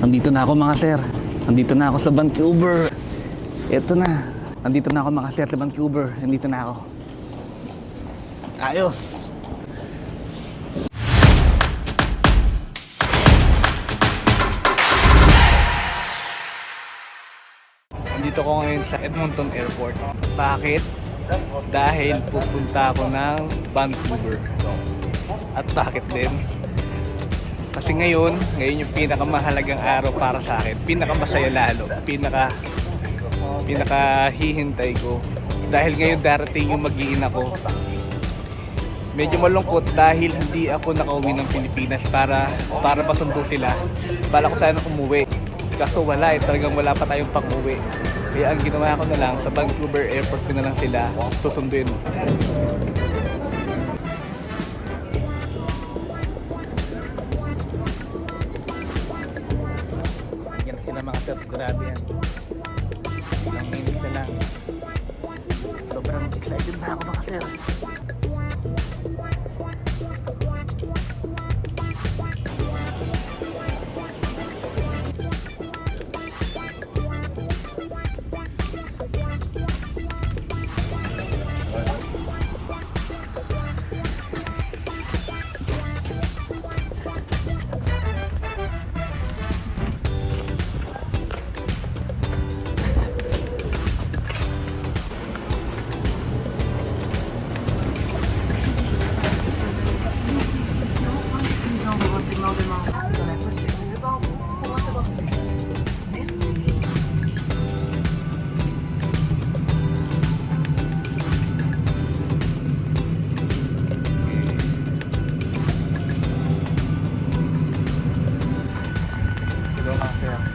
Nandito na ako mga sir. Nandito na ako sa Vancouver. Ito na. Nandito na ako mga sir sa Vancouver. Nandito na ako. Ayos. Nandito ko ngayon sa Edmonton Airport. Bakit? Dahil pupunta ako ng Vancouver. At bakit din? Kasi ngayon yung pinakamahalagang araw para sa akin. Pinakamasaya lalo. Pinakahihintay ko. Dahil ngayon darating yung mag-iina ko. Medyo malungkot dahil hindi ako nakauwi ng Pilipinas para pasundo sila. Bala ko sana umuwi. Kaso wala talagang wala pa tayong pang-uwi. Kaya ang ginawa ko na lang, sa Vancouver Airport ko na lang sila susunduin. Yan na sila mga sir, grabe yan. Ilang minutes na lang. Sobrang excited na ako mga sir.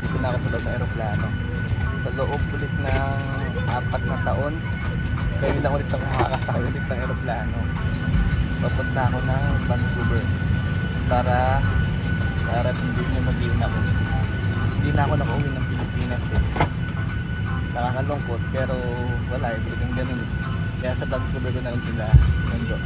Dito na ako sa loob ng aeroplano. Sa loob ulit ng 4 na taon, kaya lang ulit ako makakasakay ulit ng aeroplano. Papunta ako ng Vancouver para hindi niya mag-iin ako. Hindi na ako nakauwi ng Pilipinas eh. Nakakalungkot pero wala eh, talagang ganun. Kaya sa Vancouver ko na lang sila sinundo.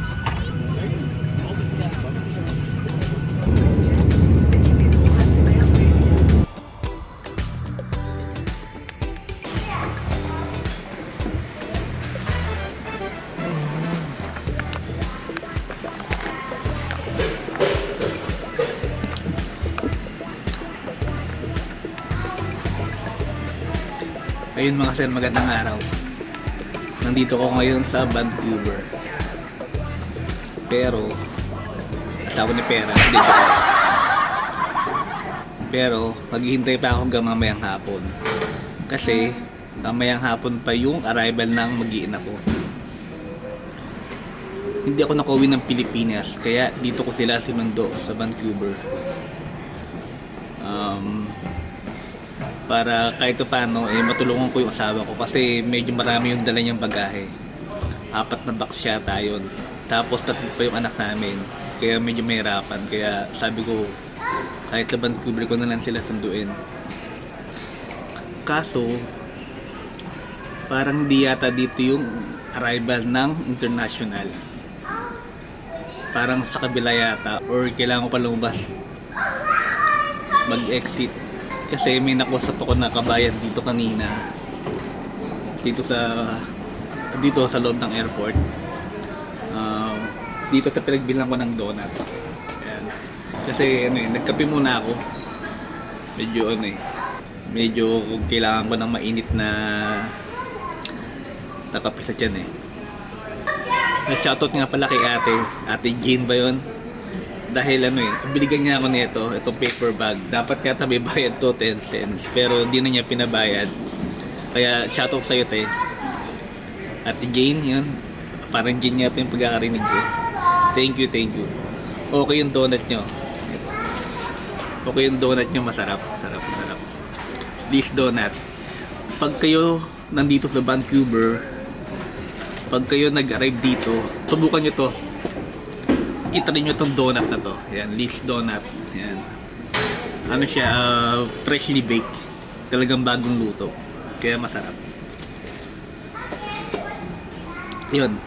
Ayun mga sir, magandang araw. Nandito ko ngayon sa Vancouver. Pero asawa ni pera, dito ko. Pero maghihintay pa ako hanggang mamayang hapon. Kasi mamayang hapon pa yung arrival ng mag-iina ko. Hindi ako nakauwi ng Pilipinas, kaya dito ko sila sinundo sa Vancouver. Para kahit paano matulungan ko yung asawa ko kasi medyo marami yung dala niyang bagahe. 4 na box yata yun. Tapos 3 pa yung anak namin. Kaya medyo mahirapan. Kaya sabi ko kahit sa Vancouver ko na lang sila sunduin. Kaso parang di yata dito yung arrival ng international. Parang sa kabila yata or kailangan ko pa lumabas mag-exit. Kasi may nakusap ako na kabayan dito kanina. Dito sa loob ng airport. Dito sa pinagbilang ko ng donut. Ayan. Kasi nagkape muna ako. Medyo kailangan ko ng mainit na kape sa tiyan Shoutout nga pala kay Ate Jane ba yun? Dahil binigyan niya ako nito, itong paper bag. Dapat kaya may bayad to 10 cents. Pero hindi na niya pinabayad. Kaya shoutout sa'yo te. Ate Jane, yun. Parang Jane yata yung pagkakarinig ko. Thank you. Okay yung donut nyo. Okay yung donut nyo, masarap. Sarap. This donut. Pag kayo nandito sa Vancouver, pag kayo nag-arrive dito, subukan nyo to. Kita rin nyo itong donut na to. Ayan, Lee's Donut. Ayan. Ano siya, freshly baked. Talagang bagong luto. Kaya masarap. Yun.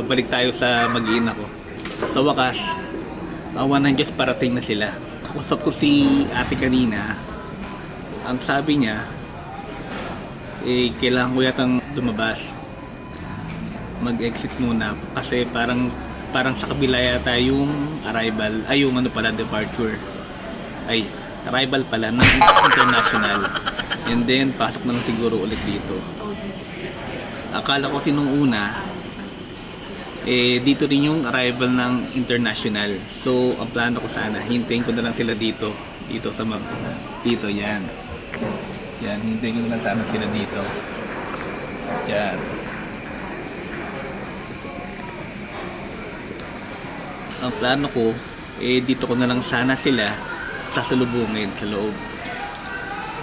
Balik tayo sa mag-iina ko. Sa wakas, awan ng Diyos parating na sila. Kakusap ko si ate kanina. Ang sabi niya, kailangan ko yatang lumabas, mag-exit muna kasi parang sa kabila yata yung arrival, ay yung ano pala, departure, ay arrival pala ng international, and then pasok na lang siguro ulit dito. Akala ko sinong una dito rin yung arrival ng international, so ang plano ko sana hintayin ko na lang sila dito sa dito, yan, hintayin ko na lang sana sila dito, yan. Ang plano ko, dito ko na lang sana sila sasalubungin sa loob.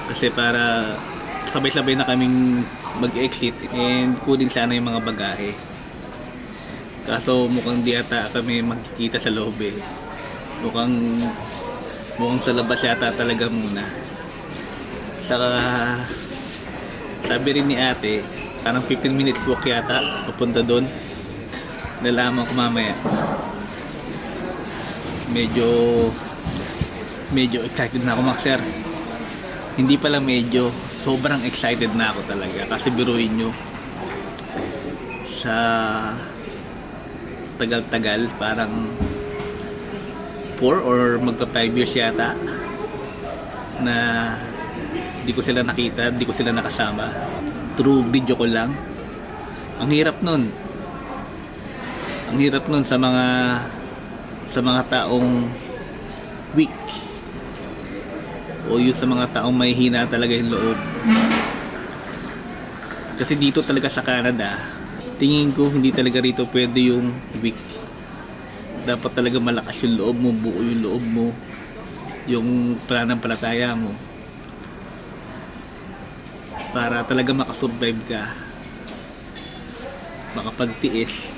Kasi para sabay-sabay na kaming mag-exit and kunin sana yung mga bagahe. Kaso mukhang di ata kami magkikita sa loob eh. Mukhang sa labas yata talaga muna. Saka sabi rin ni ate, parang 15 minutes walk yata papunta doon. Nalaman ko mamaya. Medyo excited na ako, Maxer. Hindi pala medyo, sobrang excited na ako talaga. Kasi biruin nyo, sa tagal-tagal, parang 4 or magpa 5 years yata na di ko sila nakita, di ko sila nakasama. Through video ko lang. Ang hirap nun sa mga taong weak o yung sa mga taong may hina talaga yung loob. Kasi dito talaga sa Canada, tingin ko hindi talaga rito pwede yung weak. Dapat talaga malakas yung loob mo, buo yung loob mo, yung pananampalataya mo, para talaga makasurvive ka, makapagtiis.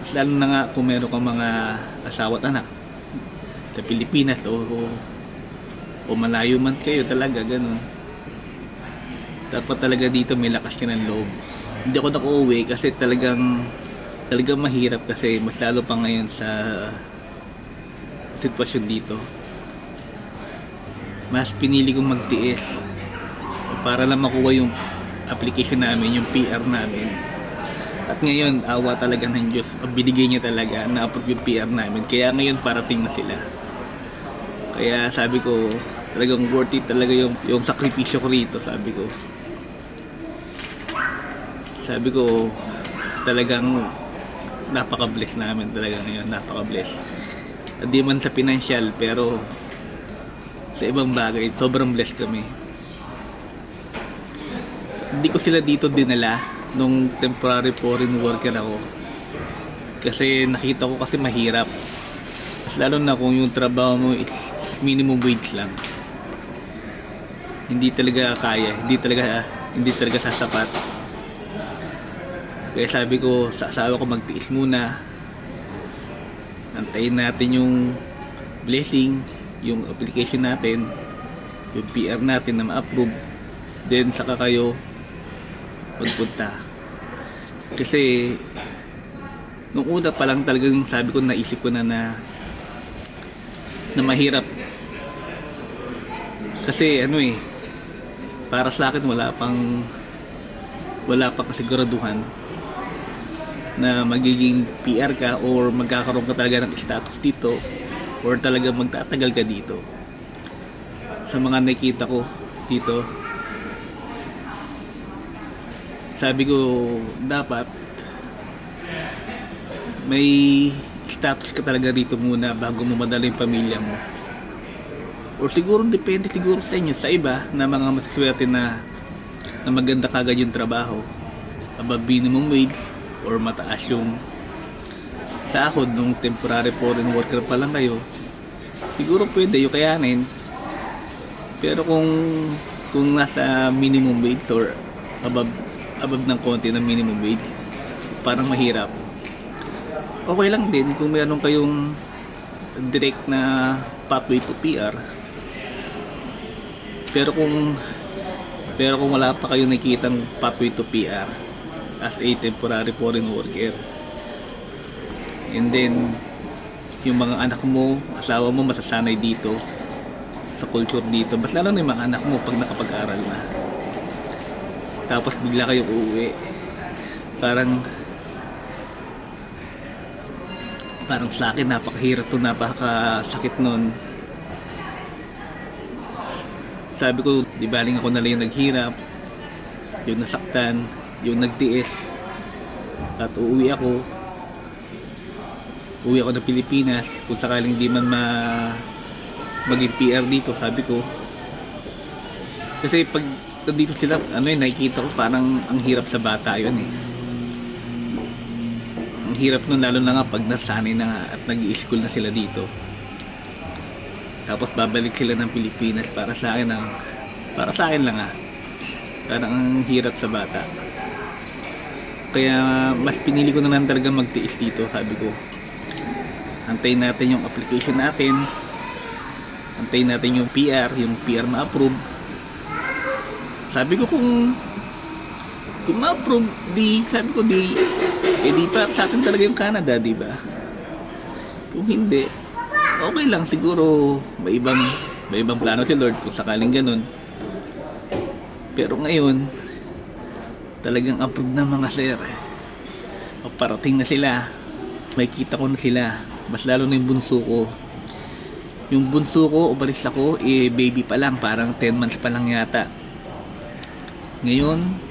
Mas lalo na nga kung meron kang mga asawa at anak sa Pilipinas o malayo man kayo, talaga ganun. Dapat talaga dito may lakas ka ng loob. Hindi ako nag-uwi kasi talagang mahirap, kasi mas lalo pa ngayon sa sitwasyon dito. Mas pinili kong magtiis para lang makuha yung application namin, yung PR namin. At ngayon, awa talaga ng Diyos, binigay niya talaga, na-approve yung PR namin. Kaya ngayon parating na sila. Kaya sabi ko, talagang worth it talaga yung sakripisyo ko rito, sabi ko. Talagang napaka-bless namin talaga ngayon, napaka-bless. At di man sa financial, pero sa ibang bagay, sobrang blessed kami. Hindi ko sila dito dinala nung temporary foreign worker ako, kasi nakita ko kasi mahirap. Lalo na kung yung trabaho mo is minimum wage lang, hindi talaga kaya, hindi talaga sasapat. Kaya sabi ko sa asawa ko, magtiis muna, antayin natin yung blessing, yung application natin, yung PR natin na ma-approve, then saka kayo magpunta. Kasi nung una pa lang talagang sabi ko, naisip ko na mahirap. Kasi para sa akin wala pang kasiguraduhan na magiging PR ka or magkakaroon ka talaga ng status dito or talaga magtatagal ka dito. Sa mga nakita ko dito, sabi ko dapat may status ka talaga dito muna bago mo madala yung pamilya mo. Or siguro depende siguro sa inyo, sa iba na mga masaswerte na maganda kagad yung trabaho, above minimum wage or mataas yung sahod nung temporary foreign worker pa lang kayo, siguro pwede yung kayanin. Pero kung nasa minimum wage or above ng konti ng minimum wage, parang mahirap. Okay lang din kung meron kayong direct na pathway to PR. Pero kung wala pa kayong nakikitang pathway to PR as a temporary foreign worker, and then yung mga anak mo, asawa mo masasanay dito, sa culture dito. Mas lalo na yung mga anak mo pag nakapag-aral na. Tapos bigla kayong uuwi. Parang sa akin napakahirap to, napakasakit nun. Sabi ko, di baling ako na lang yung naghirap, yung nasaktan, yung nagtiis. At uuwi ako ng Pilipinas kung sakaling di man maging PR dito, sabi ko. Kasi pag dito sila, nakikita ko parang ang hirap sa bata yun eh. Ang hirap nun, lalo na nga pag nasanay na nga at nag-i-school na sila dito. Tapos babalik sila ng Pilipinas. Para sa akin lang parang ang hirap sa bata. Kaya mas pinili ko na lang talaga magtiis dito. Sabi ko, antayin natin yung application natin, antayin natin yung PR ma-approve. Sabi ko kung ma-approve, sabi ko di pa sa atin talaga yung Canada, di ba? Kung hindi, okay lang, siguro may ibang plano si Lord kung sakaling ganun. Pero ngayon talagang approve na mga sir. Parating na sila, may kita ko na sila. Mas lalo na yung bunso ko, umalis ako, baby pa lang, parang 10 months pa lang yata. Ngayon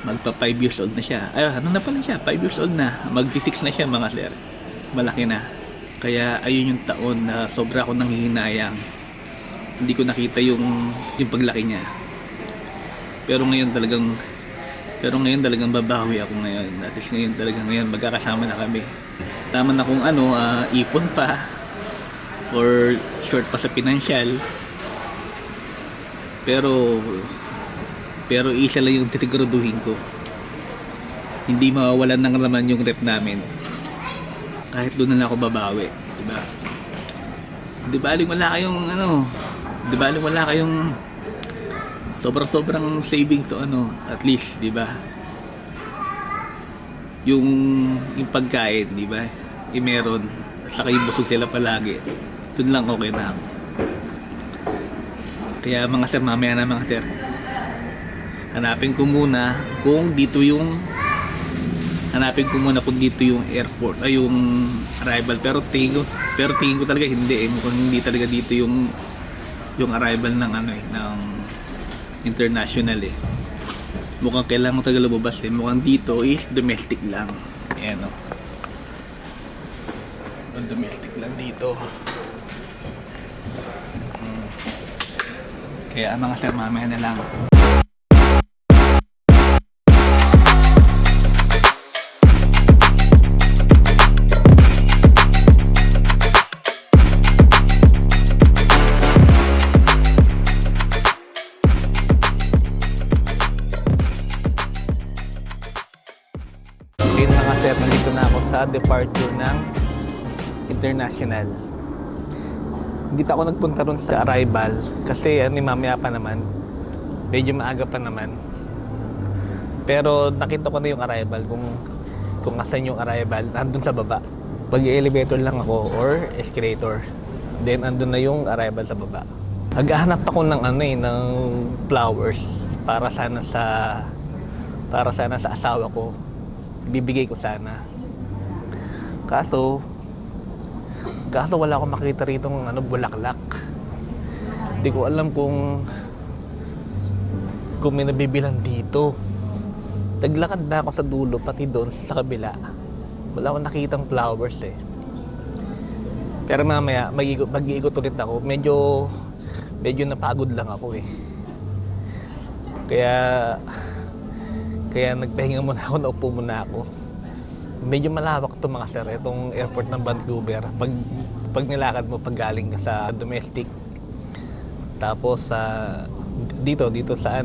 magpa 5 years old na siya. Ano na pala siya, 5 years old na, mag-6 na siya mga sir. Malaki na. Kaya ayun yung taon na sobra ako nanghihinayang. Hindi ko nakita yung paglaki niya. Pero ngayon talagang babawi ako ngayon. At least ngayon magkakasama na kami. Tama na kung ipon pa or short pa sa financial. Pero isa lang yung tisiguraduhin ko. Hindi mawawalan ng laman yung rep namin. Kahit doon na lang ako babawi, diba? Di baling wala kayong sobrang savings o at least, diba? Yung pagkain, diba? Meron, saka yung busog sila palagi. Doon lang okay na ako. Kaya mga sir, mamaya na mga sir, hanapin ko muna kung dito yung airport ay yung arrival, pero tingin ko talaga hindi mukhang hindi talaga dito yung arrival ng ng international eh. Mukhang kailangan mo talaga lumabas eh. Mukhang dito is domestic lang. Ayan domestic lang dito. Kaya mga sir, mamaya na lang. Mga sir, nandito na ako sa departure ng international. Hindi pa ako nagpunta ron sa arrival kasi mamaya pa naman, medyo maaga pa naman. Pero nakita ko na yung arrival, kung asan yung arrival, andun sa baba. Pag elevator lang ako or escalator, then andun na yung arrival sa baba. Naghahanap ako ng ng flowers para sana sa asawa ko. Bibigay ko sana. Kaso wala akong makita rito ng bulaklak. Hindi ko alam kung may nabibilan dito. Naglakad na ako sa dulo, pati doon sa kabila. Wala akong nakitang flowers eh. Pero mamaya mag-iikot ulit ako. Medyo napagod lang ako eh. Kaya nagpahinga muna ako, naupo muna ako. Medyo malawak to mga sir, itong airport ng Vancouver. Pag nilakad mo pag galing ka sa domestic, tapos dito sa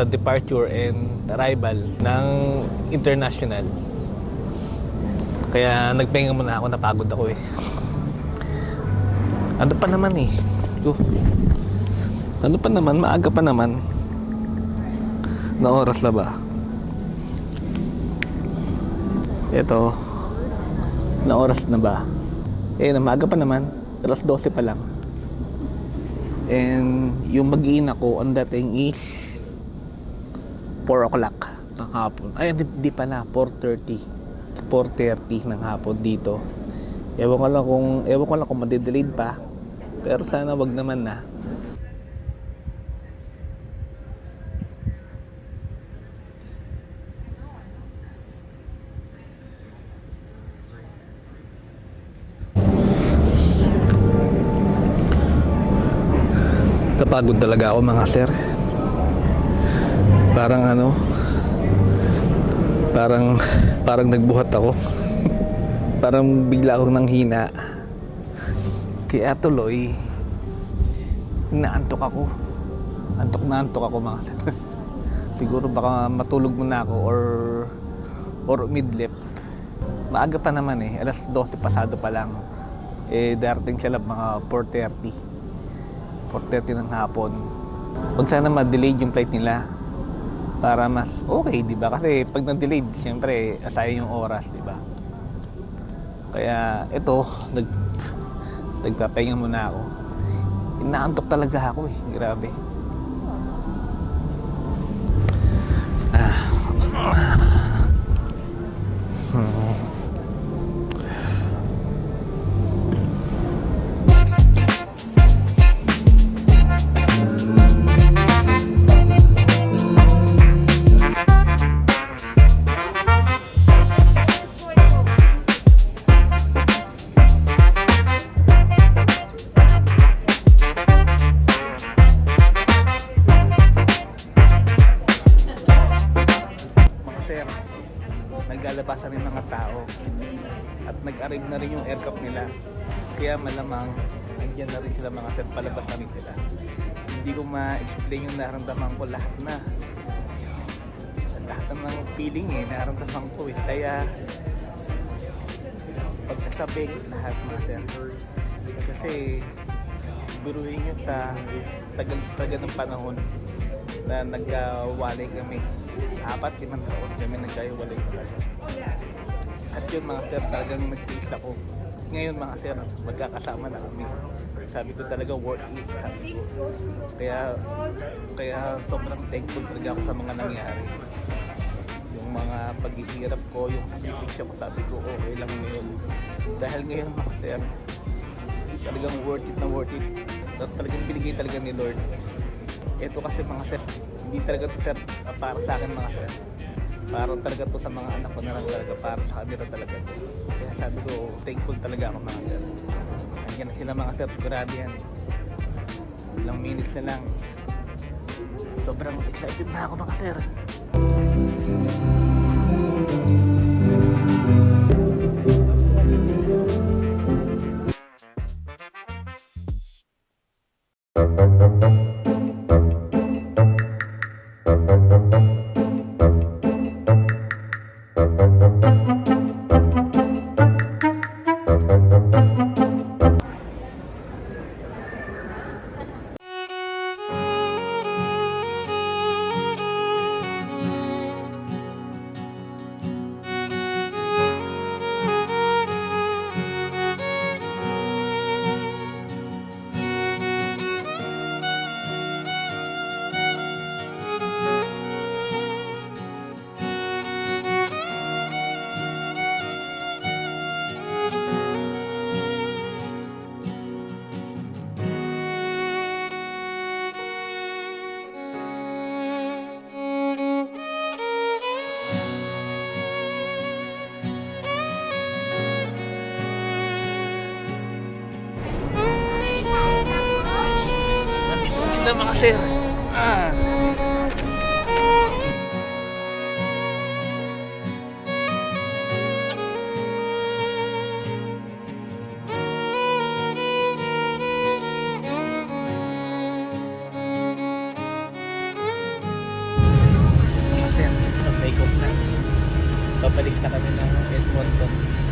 departure and arrival ng international. Kaya nagpahinga muna ako, napagod ako eh. Ano pa naman eh? Ano pa naman, maaga pa naman. Na oras na ba? Ito, na oras na ba? Maaga pa naman, alas 12 pa lang. And yung mag-iina ko, ang dating is 4 o'clock ng hapon. Ay, di pala, 4:30 ng hapon dito. Ewan ko lang kung madidelayed pa. Pero sana wag naman na. Napagod talaga ako mga sir. Parang nagbuhat ako. Parang bigla akong nanghina. Kaya tuloy naantok ako. Antok ako mga sir. Siguro baka matulog muna ako or midlip. Maaga pa naman eh. Alas 12 pasado pa lang. Darating sila mga 4:30 ng hapon. Huwag sana ma-delayed yung flight nila para mas okay, di ba? Kasi pag na-delayed, siyempre, asayang yung oras, di ba? Kaya ito, nagpapahinga muna ako. Inaantok talaga ako eh. Grabe. Sir, naglalabasan rin mga tao at nag-arrive na rin yung aircraft nila, kaya malamang andyan na rin sila mga sir, palabas na rin sila. Hindi ko ma-explain yung naramdaman ko, lahat ng feeling naramdaman ko saya, pagkasabik, lahat mga sir. Kasi biruin nyo sa tagal ng panahon na nagkawalay kami, 4-5 taon kami nagkawalay talaga. At yun mga sir, talagang nag-taste ako. Ngayon mga sir, magkakasama na kami. Sabi ko talaga worth it, sabi ko. Kaya sobrang thankful talaga ako sa mga nangyari. Yung mga paghihirap ko, yung sakripisyo ko, sabi ko okay lang ngayon. Dahil ngayon mga sir, talagang worth it. Talagang binigay talaga ni Lord. Ito kasi mga sir, hindi talaga to sir para sa akin mga sir. Para talaga to sa mga anak ko na lang talaga, para sa kanila talaga to. Kaya sabi ko, thankful talaga ako mga sir. Nandiyan na sila mga sir, sigurado yan. Ilang minutes na lang. Sobrang excited na ako mga sir. Sila mga sir. Mga sir, pag-take off na, babalik na kami ng Edmonton.